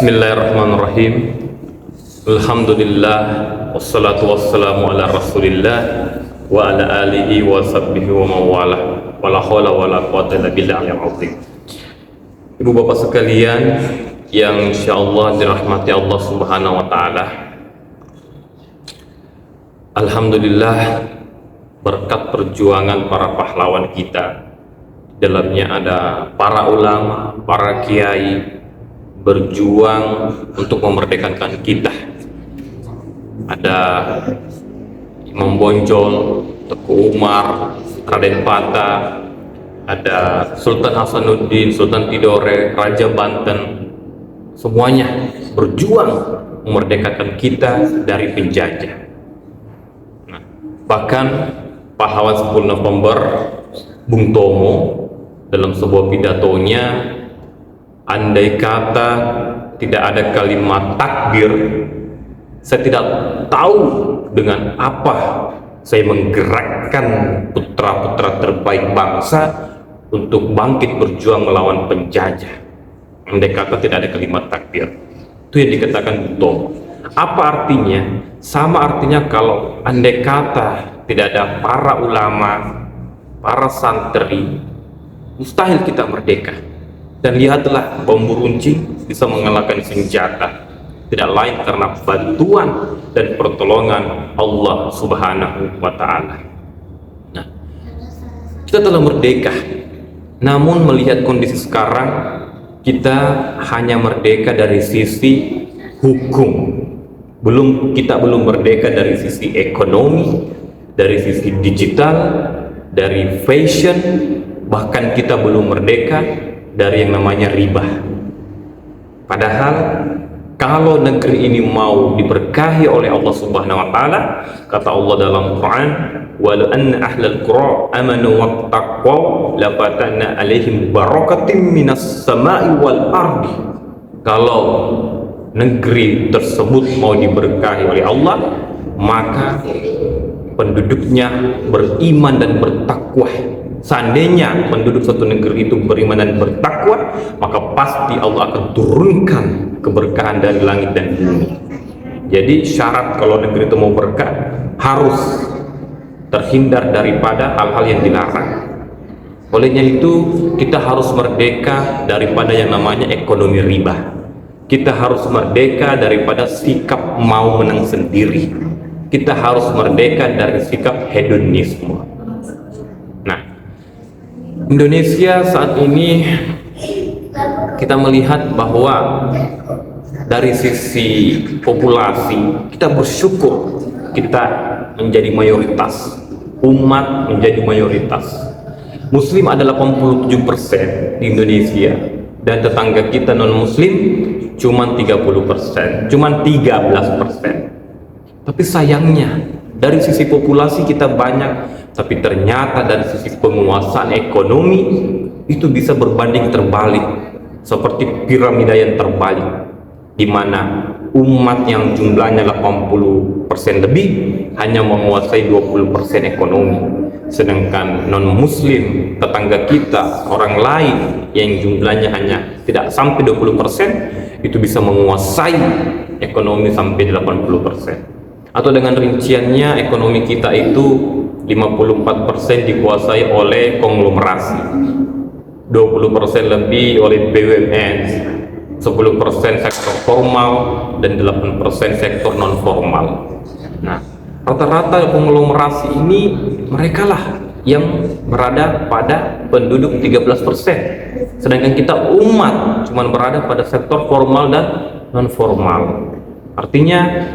Bismillahirrahmanirrahim. Alhamdulillah wassalatu wassalamu ala Rasulillah wa ala alihi wa sahbihi wa mawalah. Wala haula wala quwwata illa billahil azim. Ibu bapak sekalian yang insyaallah dirahmati Allah Subhanahu wa taala. Alhamdulillah berkat perjuangan para pahlawan kita. Dalamnya ada para ulama, para kiai berjuang untuk memerdekakan kita. Ada Imam Bonjol, Teguh Umar, Raden Patah, ada Sultan Hasanuddin, Sultan Tidore, Raja Banten. Semuanya berjuang memerdekakan kita dari penjajah. Nah, bahkan pahlawan 10 November Bung Tomo dalam sebuah pidatonya, andai kata tidak ada kalimat takbir, saya tidak tahu dengan apa saya menggerakkan putra-putra terbaik bangsa untuk bangkit berjuang melawan penjajah. Andai kata tidak ada kalimat takbir. Itu yang dikatakan Bung Tomo. Apa artinya? Sama artinya kalau andai kata tidak ada para ulama, para santri, mustahil kita merdeka. Dan lihatlah, bambu runcing bisa mengalahkan senjata, tidak lain karena bantuan dan pertolongan Allah Subhanahu wa ta'ala. Nah, kita telah merdeka, namun melihat kondisi sekarang, kita hanya merdeka dari sisi hukum. Kita belum merdeka dari sisi ekonomi, dari sisi digital, dari fashion, bahkan kita belum merdeka dari yang namanya riba. Padahal kalau negeri ini mau diberkahi oleh Allah Subhanahu wa taala, kata Allah dalam Quran, "Walau anna ahlal qura amanu wattaqaw lafatana 'alaihim barakatim minas sama'i wal ardi." Kalau negeri tersebut mau diberkahi oleh Allah, maka penduduknya beriman dan bertakwa. Seandainya penduduk suatu negeri itu beriman dan bertakwa, maka pasti Allah akan turunkan keberkahan dari langit dan bumi. Jadi syarat kalau negeri itu mau berkah, harus terhindar daripada hal-hal yang dilarang. Olehnya itu kita harus merdeka daripada yang namanya ekonomi riba. Kita harus merdeka daripada sikap mau menang sendiri. Kita harus merdeka dari sikap hedonisme. Indonesia saat ini kita melihat bahwa dari sisi populasi kita bersyukur kita menjadi mayoritas, umat menjadi mayoritas. Muslim adalah 87% di Indonesia, dan tetangga kita non muslim cuma 30%, cuma 13%. Tapi sayangnya dari sisi populasi kita banyak, tapi ternyata dari sisi penguasaan ekonomi itu bisa berbanding terbalik, seperti piramida yang terbalik, di mana umat yang jumlahnya 80% lebih hanya menguasai 20% ekonomi, sedangkan non muslim tetangga kita, orang lain yang jumlahnya hanya tidak sampai 20%, itu bisa menguasai ekonomi sampai 80%. Atau dengan rinciannya, ekonomi kita itu 54% dikuasai oleh konglomerasi, 20% lebih oleh BUMN, 10% sektor formal, dan 8% sektor non formal. Nah, rata-rata konglomerasi ini mereka lah yang berada pada penduduk 13%, sedangkan kita umat cuma berada pada sektor formal dan non formal. Artinya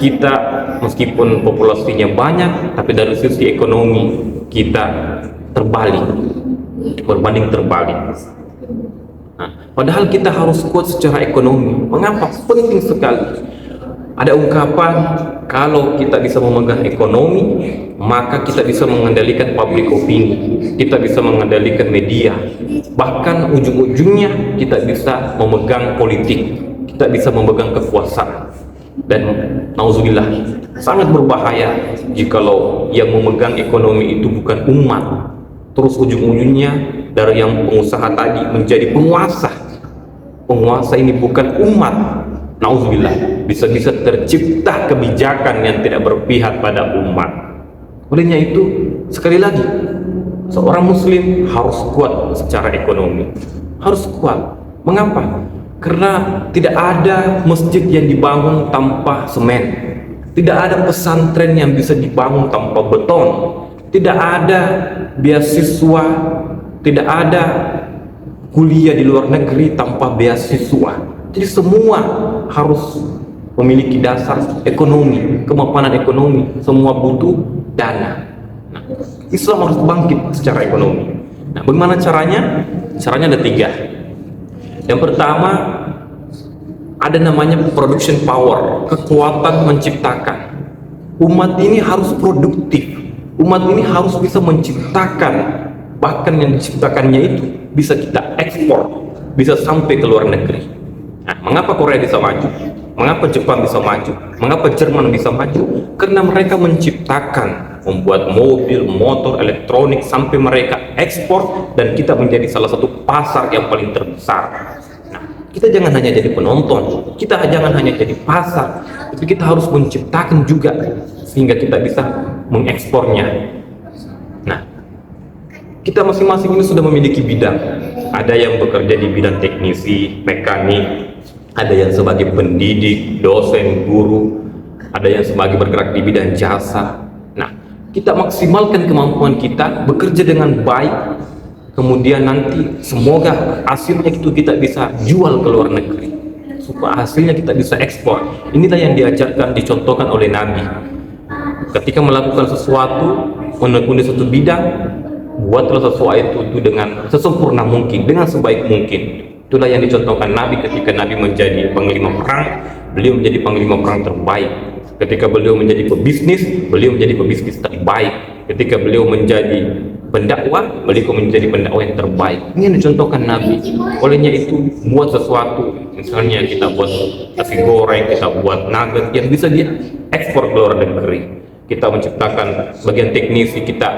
kita meskipun populasinya banyak, tapi dari sisi ekonomi kita terbalik, berbanding terbalik. Nah, padahal kita harus kuat secara ekonomi. Mengapa? Penting sekali. Ada ungkapan, kalau kita bisa memegang ekonomi, maka kita bisa mengendalikan public opini, kita bisa mengendalikan media, bahkan ujung-ujungnya kita bisa memegang politik, kita bisa memegang kekuasaan. Dan nauzubillah, sangat berbahaya jikalau yang memegang ekonomi itu bukan umat, terus ujung-ujungnya dari yang pengusaha tadi menjadi penguasa. penguasa ini bukan umat, nauzubillah, bisa-bisa tercipta kebijakan yang tidak berpihak pada umat. Olehnya itu, sekali lagi, seorang muslim harus kuat secara ekonomi, harus kuat. Mengapa? Karena tidak ada masjid yang dibangun tanpa semen, tidak ada pesantren yang bisa dibangun tanpa beton, tidak ada beasiswa, tidak ada kuliah di luar negeri tanpa beasiswa. Jadi semua harus memiliki dasar ekonomi, kemapanan ekonomi, semua butuh dana. Nah, Islam harus bangkit secara ekonomi. Nah, bagaimana caranya? Caranya ada 3. Yang pertama, ada namanya production power, kekuatan menciptakan. Umat ini harus produktif, umat ini harus bisa menciptakan, bahkan yang diciptakannya itu bisa kita ekspor, bisa sampai ke luar negeri. Nah, mengapa Korea bisa maju? Mengapa Jepang bisa maju? Mengapa Jerman bisa maju? Karena mereka menciptakan, membuat mobil, motor, elektronik, sampai mereka ekspor, dan kita menjadi salah satu pasar yang paling terbesar. Nah, kita jangan hanya jadi penonton, kita jangan hanya jadi pasar, tapi kita harus menciptakan juga, sehingga kita bisa mengekspornya. Nah, kita masing-masing ini sudah memiliki bidang. Ada yang bekerja di bidang teknisi, mekanik, ada yang sebagai pendidik, dosen, guru, ada yang sebagai bergerak di bidang jasa. Nah, kita maksimalkan kemampuan kita, bekerja dengan baik, kemudian nanti semoga hasilnya itu kita bisa jual ke luar negeri, supaya hasilnya kita bisa ekspor. Inilah yang diajarkan, dicontohkan oleh Nabi. Ketika melakukan sesuatu, menekuni satu bidang, buatlah sesuatu itu dengan sesempurna mungkin, dengan sebaik mungkin. Itulah yang dicontohkan Nabi ketika Nabi menjadi panglima perang. Beliau menjadi panglima perang terbaik. Ketika beliau menjadi pebisnis, beliau menjadi pebisnis terbaik. Ketika beliau menjadi pendakwah, beliau menjadi pendakwah yang terbaik. Ini yang dicontohkan Nabi. Olehnya itu, buat sesuatu, misalnya kita buat nasi goreng, kita buat nugget yang bisa dia ekspor ke luar negeri. Kita menciptakan bagian teknisi, kita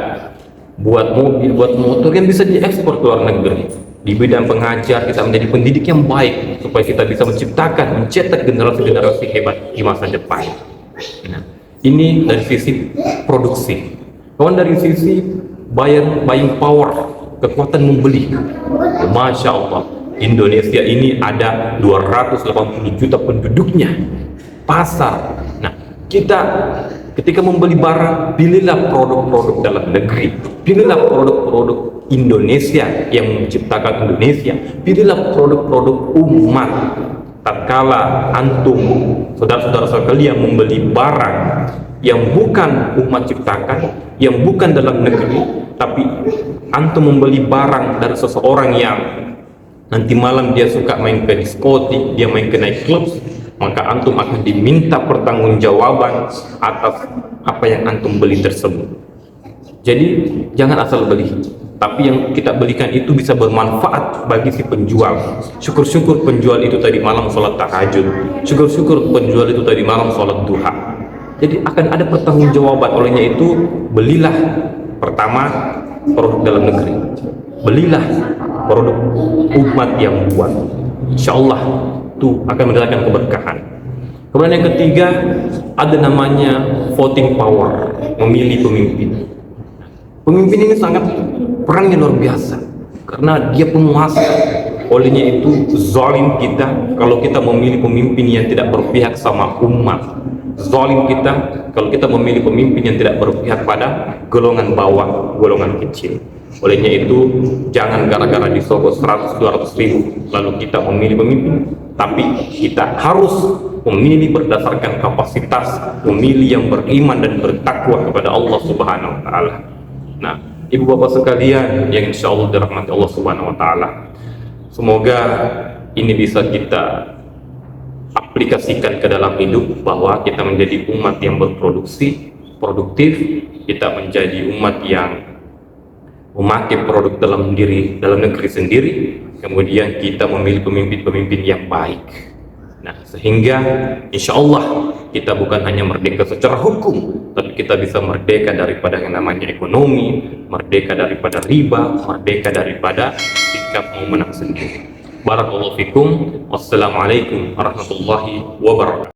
buat mobil, buat motor yang bisa diekspor ke luar negeri. Di bidang pengajar, kita menjadi pendidik yang baik, supaya kita bisa menciptakan, mencetak generasi-generasi hebat di masa depan. Nah, ini dari sisi produksi. Kawan, dari sisi buying power, kekuatan membeli. Masya Allah, Indonesia ini ada 280 juta penduduknya. Pasar. Nah, kita ketika membeli barang, pilihlah produk-produk dalam negeri, pilihlah produk-produk Indonesia yang menciptakan Indonesia, pilihlah produk-produk umat. Tatkala antum, saudara-saudara sekalian, membeli barang yang bukan umat ciptakan, yang bukan dalam negeri, tapi antum membeli barang dari seseorang yang nanti malam dia suka main ke diskotik, dia main ke night club, maka antum akan diminta pertanggungjawaban atas apa yang antum beli tersebut. Jadi jangan asal beli, tapi yang kita belikan itu bisa bermanfaat bagi si penjual. Syukur-syukur penjual itu tadi malam sholat tahajud, syukur-syukur penjual itu tadi malam sholat duha. Jadi akan ada pertanggungjawaban. Olehnya itu, belilah pertama produk dalam negeri, belilah produk umat yang buat, insya Allah itu akan mendatangkan keberkahan. Kemudian yang ketiga, ada namanya voting power, memilih pemimpin. Pemimpin ini sangat perangnya luar biasa, karena dia penguasa. Olehnya itu, zalim kita kalau kita memilih pemimpin yang tidak berpihak sama umat, zalim kita kalau kita memilih pemimpin yang tidak berpihak pada golongan bawah, golongan kecil. Olehnya itu, jangan gara-gara disogok 100-200 ribu lalu kita memilih pemimpin, tapi kita harus memilih berdasarkan kapasitas, memilih yang beriman dan bertakwa kepada Allah Subhanahu wa Ta'ala. Nah, ibu bapak sekalian yang insya Allah dirahmati Allah Subhanahu wa Ta'ala, semoga ini bisa kita aplikasikan ke dalam hidup, bahwa kita menjadi umat yang berproduksi, produktif, kita menjadi umat yang memakai produk dalam negeri sendiri, kemudian kita memilih pemimpin-pemimpin yang baik. Nah, sehingga insya Allah kita bukan hanya merdeka secara hukum, tapi kita bisa merdeka daripada yang namanya ekonomi, merdeka daripada riba, merdeka daripada sikap mau menang sendiri. Barakallahu fikum. Wassalamualaikum warahmatullahi wabarakatuh.